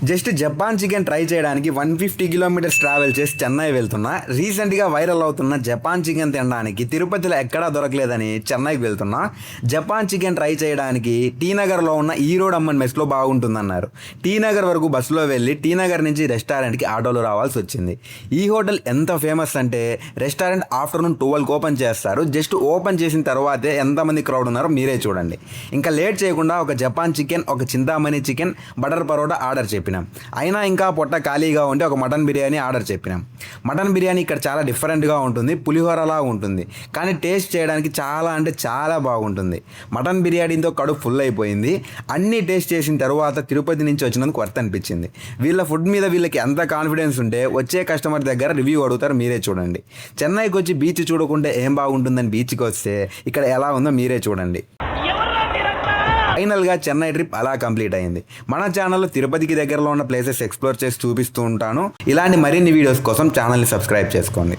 Just Japan chicken try చేయడానికి 150 kilometres travel చేసి చెన్నై వెళ్తున్నా. రీసెంట్గా వైరల్ అవుతున్న జపాన్ చికెన్ తినడానికి తిరుపతిలో ఎక్కడా దొరకలేదని చెన్నైకి వెళ్తున్నా. జపాన్ చికెన్ ట్రై చేయడానికి టీ నగర్లో ఉన్న ఈ రోడ్ అమ్మన్ మెస్లో బాగుంటుందన్నారు. టీ నగర్ వరకు బస్సులో వెళ్ళి టీ నగర్ నుంచి రెస్టారెంట్కి ఆటోలో రావాల్సి వచ్చింది. ఈ హోటల్ ఎంత ఫేమస్ అంటే రెస్టారెంట్ ఆఫ్టర్నూన్ 12కి ఓపెన్ చేస్తారు. జస్ట్ ఓపెన్ చేసిన తర్వాతే ఎంతమంది క్రౌడ్ ఉన్నారో మీరే చూడండి. ఇంకా లేట్ చేయకుండా ఒక జపాన్ చికెన్, ఒక Chintamani chicken, butter parotta order చెప్పినాం. అయినా ఇంకా పొట్ట ఖాళీగా ఉంటే ఒక మటన్ బిర్యానీ ఆర్డర్ చెప్పినాం. మటన్ బిర్యానీ ఇక్కడ చాలా డిఫరెంట్గా ఉంటుంది, పులిహోరలా ఉంటుంది, కానీ టేస్ట్ చేయడానికి చాలా అంటే చాలా బాగుంటుంది. మటన్ బిర్యానీతో కడుపు ఫుల్ అయిపోయింది. అన్నీ టేస్ట్ చేసిన తర్వాత తిరుపతి నుంచి వచ్చినందుకు వర్త్ అనిపించింది. వీళ్ళ ఫుడ్ మీద వీళ్ళకి ఎంత కాన్ఫిడెన్స్ ఉంటే వచ్చే కస్టమర్ దగ్గర రివ్యూ అడుగుతారు, మీరే చూడండి. చెన్నైకి వచ్చి బీచ్ చూడకుంటే ఏం బాగుంటుందని బీచ్కి వస్తే ఇక్కడ ఎలా ఉందో మీరే చూడండి. ఫైనల్గా చెన్నై ట్రిప్ అలా కంప్లీట్ అయింది. మన ఛానల్లో తిరుపతికి దగ్గరలో ఉన్న ప్లేసెస్ ఎక్స్ప్లోర్ చేసి చూపిస్తూ ఉంటాను. ఇలాంటి మరిన్ని వీడియోస్ కోసం ఛానల్ని సబ్స్క్రైబ్ చేసుకోండి.